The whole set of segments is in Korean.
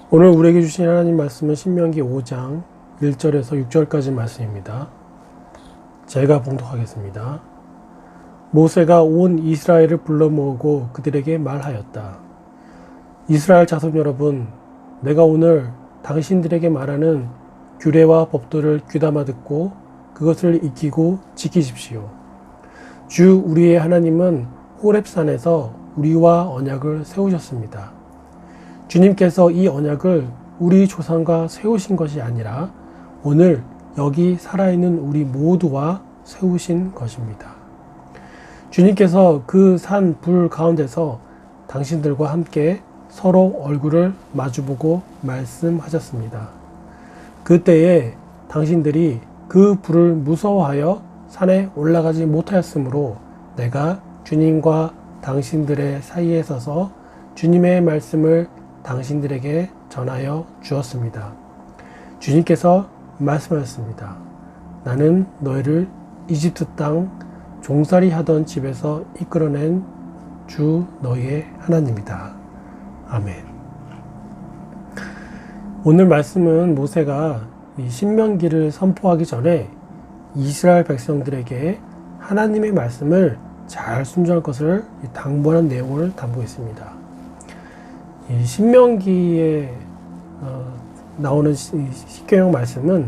오늘 우리에게 주신 하나님 말씀은 신명기 5장 1절에서 6절까지 말씀입니다. 제가 봉독하겠습니다. 모세가 온 이스라엘을 불러 모으고 그들에게 말하였다. 이스라엘 자손 여러분, 내가 오늘 당신들에게 말하는 규례와 법도를 귀담아 듣고 그것을 익히고 지키십시오. 주 우리의 하나님은 호렙산에서 우리와 언약을 세우셨습니다. 주님께서 이 언약을 우리 조상과 세우신 것이 아니라 오늘 여기 살아있는 우리 모두와 세우신 것입니다. 주님께서 그 산 불 가운데서 당신들과 함께 서로 얼굴을 마주보고 말씀하셨습니다. 그때에 당신들이 그 불을 무서워하여 산에 올라가지 못하였으므로 내가 주님과 당신들의 사이에 서서 주님의 말씀을 당신들에게 전하여 주었습니다. 주님께서 말씀하셨습니다. 나는 너희를 이집트 땅 종살이 하던 집에서 이끌어낸 주 너희의 하나님이다. 아멘. 오늘 말씀은 모세가 이 신명기를 선포하기 전에 이스라엘 백성들에게 하나님의 말씀을 잘 순종할 것을 당부하는 내용을 담고 있습니다. 이 신명기에 나오는 십계명 말씀은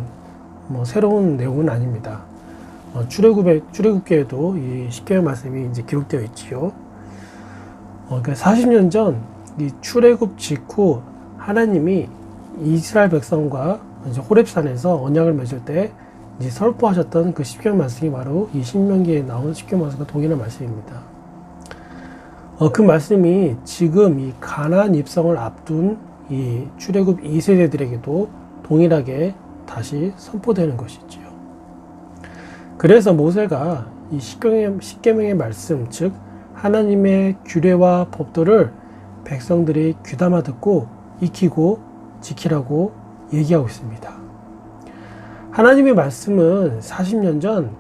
새로운 내용은 아닙니다. 출애굽기에도 이 십계명 말씀이 이제 기록되어 있지요. 그러니까 40년 전 이 출애굽 직후 하나님이 이스라엘 백성과 이제 호렙산에서 언약을 맺을 때 이제 선포하셨던 그 십계명 말씀이 바로 이 신명기에 나온 십계명 말씀과 동일한 말씀입니다. 그 말씀이 지금 이 가나안 입성을 앞둔 이 출애굽 2세대들에게도 동일하게 다시 선포되는 것이지요. 그래서 모세가 이 십계명의 말씀, 즉 하나님의 규례와 법도를 백성들이 귀담아 듣고 익히고 지키라고 얘기하고 있습니다. 하나님의 말씀은 40년 전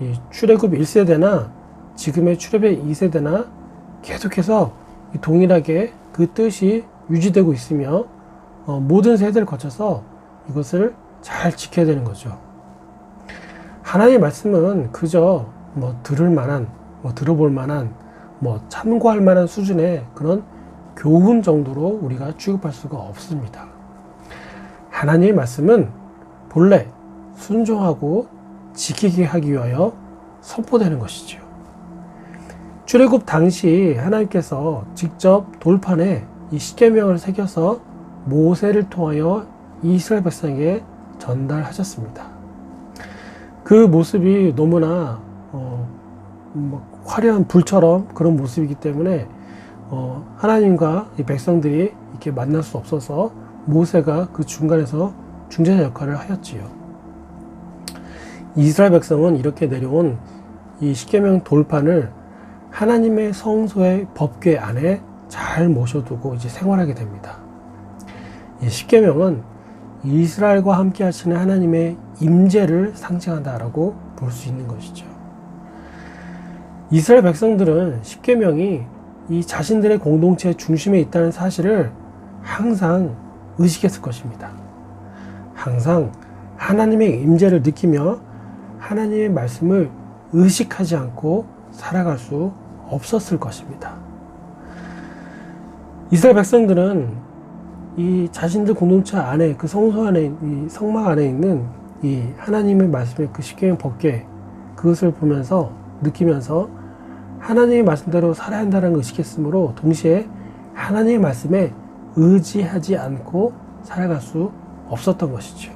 이 출애굽 1세대나 지금의 출애굽 2세대나 계속해서 동일하게 그 뜻이 유지되고 있으며 모든 세대를 거쳐서 이것을 잘 지켜야 되는 거죠. 하나님의 말씀은 그저 들을 만한, 들어볼 만한, 참고할 만한 수준의 그런 교훈 정도로 우리가 취급할 수가 없습니다. 하나님의 말씀은 본래 순종하고 지키게 하기 위하여 선포되는 것이지요. 출애굽 당시 하나님께서 직접 돌판에 이 십계명을 새겨서 모세를 통하여 이스라엘 백성에게 전달하셨습니다. 그 모습이 너무나 화려한 불처럼 그런 모습이기 때문에 하나님과 이 백성들이 이렇게 만날 수 없어서 모세가 그 중간에서 중재자 역할을 하였지요. 이스라엘 백성은 이렇게 내려온 이 십계명 돌판을 하나님의 성소의 법궤 안에 잘 모셔두고 이제 생활하게 됩니다. 이 십계명은 이스라엘과 함께 하시는 하나님의 임재를 상징한다라고 볼 수 있는 것이죠. 이스라엘 백성들은 십계명이 이 자신들의 공동체의 중심에 있다는 사실을 항상 의식했을 것입니다. 항상 하나님의 임재를 느끼며 하나님의 말씀을 의식하지 않고 살아갈 수 없었을 것입니다. 이스라엘 백성들은 이 자신들 공동체 안에 그 성소 안에 이 성막 안에 있는 이 하나님의 말씀의 그 십계명 법궤 그것을 보면서 느끼면서 하나님의 말씀대로 살아야 한다는 걸 의식했으므로 동시에 하나님의 말씀에 의지하지 않고 살아갈 수 없었던 것이죠.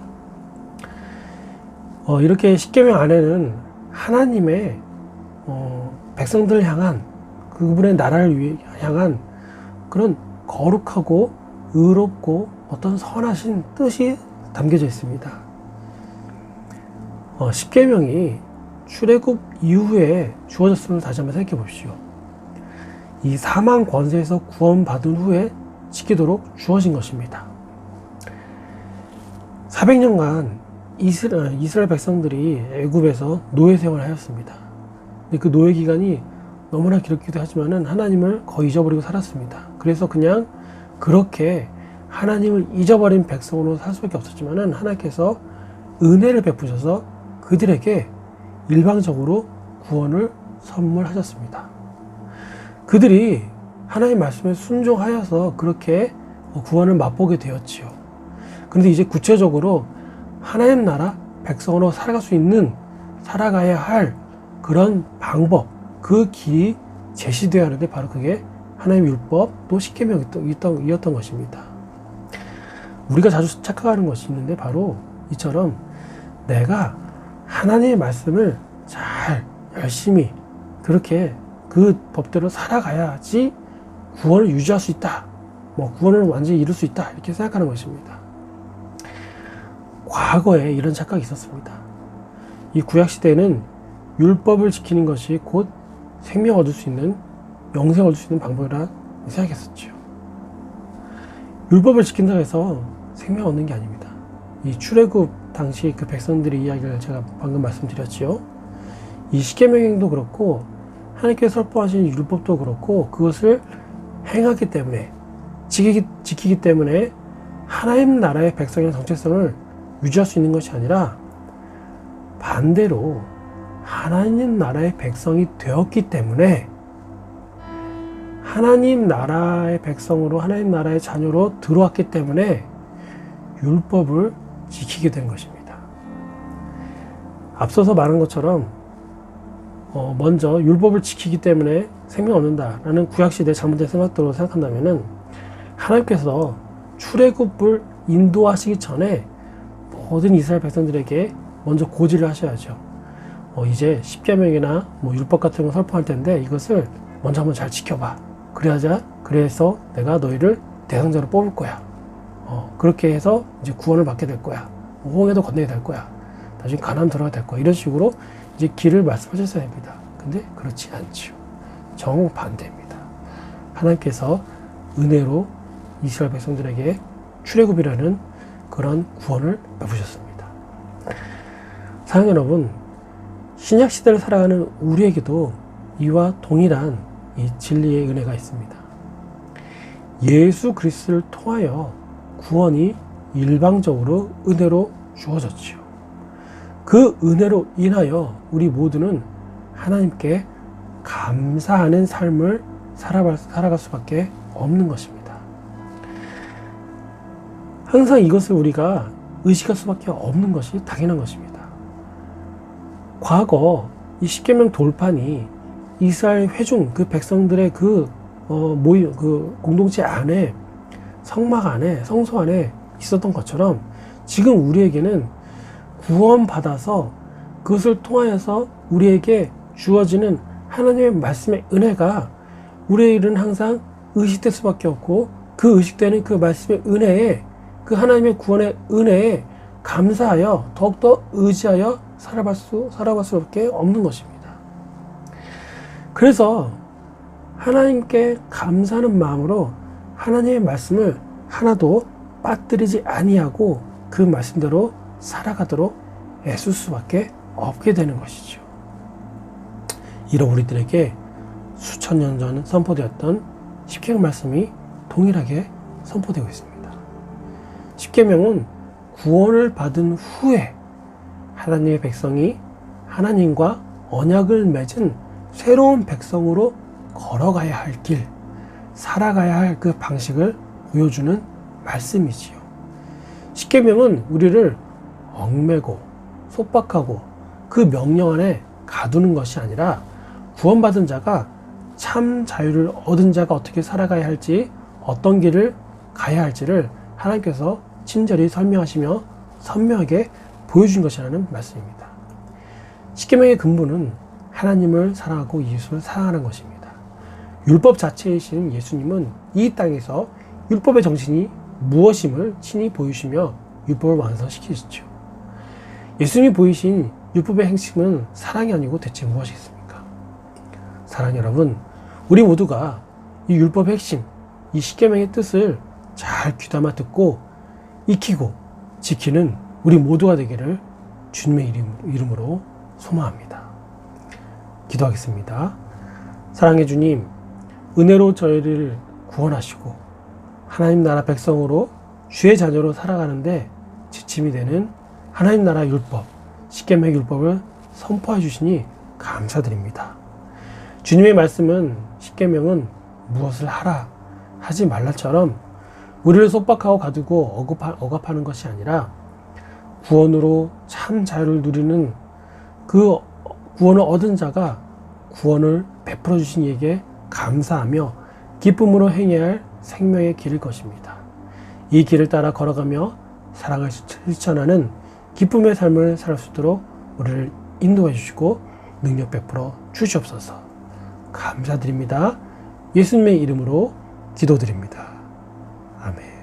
이렇게 십계명 안에는 하나님의 백성들을 향한 그분의 나라를 향한 그런 거룩하고 의롭고 어떤 선하신 뜻이 담겨져 있습니다. 십계명이 출애굽 이후에 주어졌음을 다시 한번 생각해 보십시오. 이 사망 권세에서 구원받은 후에 지키도록 주어진 것입니다. 400년간 이스라엘 백성들이 애굽에서 노예 생활을 하였습니다. 근데 그 노예 기간이 너무나 길었기도 하지만은 하나님을 거의 잊어버리고 살았습니다. 그래서 그냥 그렇게 하나님을 잊어버린 백성으로 살 수밖에 없었지만은 하나님께서 은혜를 베푸셔서 그들에게 일방적으로 구원을 선물하셨습니다. 그들이 하나님 말씀에 순종하여서 그렇게 구원을 맛보게 되었지요. 그런데 이제 구체적으로 하나님 나라 백성으로 살아갈 수 있는, 살아가야 할 그런 방법, 그 길이 제시되어야 하는데 바로 그게 하나님 율법 또 십계명이었던 것입니다. 우리가 자주 착각하는 것이 있는데 바로 이처럼 내가 하나님의 말씀을 잘 열심히 그렇게 그 법대로 살아가야지 구원을 유지할 수 있다, 구원을 완전히 이룰 수 있다, 이렇게 생각하는 것입니다. 과거에 이런 착각이 있었습니다. 이 구약시대에는 율법을 지키는 것이 곧 생명을 얻을 수 있는, 영생을 얻을 수 있는 방법이라 생각했었죠. 율법을 지킨다고 해서 생명을 얻는 게 아닙니다. 이 출애굽 당시 그 백성들의 이야기를 제가 방금 말씀드렸지요. 이 십계명도 그렇고 하나님께서 선포하신 율법도 그렇고 그것을 행하기 때문에, 지키기 때문에 하나님 나라의 백성의 정체성을 유지할 수 있는 것이 아니라 반대로 하나님 나라의 백성이 되었기 때문에 하나님 나라의 백성으로, 하나님 나라의 자녀로 들어왔기 때문에 율법을 지키게 된 것입니다. 앞서서 말한 것처럼 먼저 율법을 지키기 때문에 생명 얻는다라는 구약시대의 잘못된 생각대로 생각한다면은 하나님께서 출애굽을 인도하시기 전에 모든 이스라엘 백성들에게 먼저 고지를 하셔야죠. 이제 십계명이나 율법 같은 거 설포할 텐데 이것을 먼저 한번 잘 지켜봐. 그래서 내가 너희를 대상자로 뽑을 거야. 그렇게 해서 이제 구원을 받게 될 거야. 홍해도 건너게 될 거야. 나중에 가나안 들어가게 될 거야. 이런 식으로 이제 길을 말씀하셨어야 합니다. 근데 그렇지 않죠. 정반대입니다. 하나님께서 은혜로 이스라엘 백성들에게 출애굽이라는 그런 구원을 베푸셨습니다. 사랑하는 여러분, 신약 시대를 살아가는 우리에게도 이와 동일한 이 진리의 은혜가 있습니다. 예수 그리스도를 통하여 구원이 일방적으로 은혜로 주어졌지요. 그 은혜로 인하여 우리 모두는 하나님께 감사하는 삶을 살아갈 수밖에 없는 것입니다. 항상 이것을 우리가 의식할 수밖에 없는 것이 당연한 것입니다. 과거 이 십계명 돌판이 이스라엘 회중 그 백성들의 모임, 공동체 안에, 성막 안에, 성소 안에 있었던 것처럼 지금 우리에게는 구원받아서 그것을 통하여서 우리에게 주어지는 하나님의 말씀의 은혜가 우리의 일은 항상 의식될 수밖에 없고, 그 의식되는 그 말씀의 은혜에, 그 하나님의 구원의 은혜에 감사하여 더욱더 의지하여 살아갈 수밖에 없는 것입니다. 그래서 하나님께 감사하는 마음으로 하나님의 말씀을 하나도 빠뜨리지 아니하고 그 말씀대로 살아가도록 애쓸 수밖에 없게 되는 것이죠. 이런 우리들에게 수천 년 전 선포되었던 십계명 말씀이 동일하게 선포되고 있습니다. 십계명은 구원을 받은 후에 하나님의 백성이 하나님과 언약을 맺은 새로운 백성으로 걸어가야 할 길, 살아가야 할 그 방식을 보여주는 말씀이지요. 십계명은 우리를 얽매고 속박하고 그 명령 안에 가두는 것이 아니라 구원받은 자가 참 자유를 얻은 자가 어떻게 살아가야 할지, 어떤 길을 가야 할지를 하나님께서 친절히 설명하시며 선명하게 보여준 것이라는 말씀입니다. 십계명의 근본은 하나님을 사랑하고 예수를 사랑하는 것입니다. 율법 자체이신 예수님은 이 땅에서 율법의 정신이 무엇임을 친히 보이시며 율법을 완성시키시죠. 예수님이 보이신 율법의 핵심은 사랑이 아니고 대체 무엇이겠습니까? 사랑하는 여러분, 우리 모두가 이 율법의 핵심, 이 십계명의 뜻을 잘 귀담아 듣고 익히고 지키는 우리 모두가 되기를 주님의 이름으로 소망합니다. 기도하겠습니다. 사랑의 주님, 은혜로 저희를 구원하시고 하나님 나라 백성으로 주의 자녀로 살아가는데 지침이 되는 하나님 나라 율법, 십계명 율법을 선포해 주시니 감사드립니다. 주님의 말씀은 십계명은 무엇을 하라, 하지 말라처럼 우리를 속박하고 가두고 억압하는 것이 아니라 구원으로 참 자유를 누리는 그 구원을 얻은 자가 구원을 베풀어 주신 이에게 감사하며 기쁨으로 행해야 할 생명의 길일 것입니다. 이 길을 따라 걸어가며 사랑을 실천하는 기쁨의 삶을 살 수 있도록 우리를 인도해 주시고 능력 베풀어 주시옵소서. 감사드립니다. 예수님의 이름으로 기도드립니다. 아멘.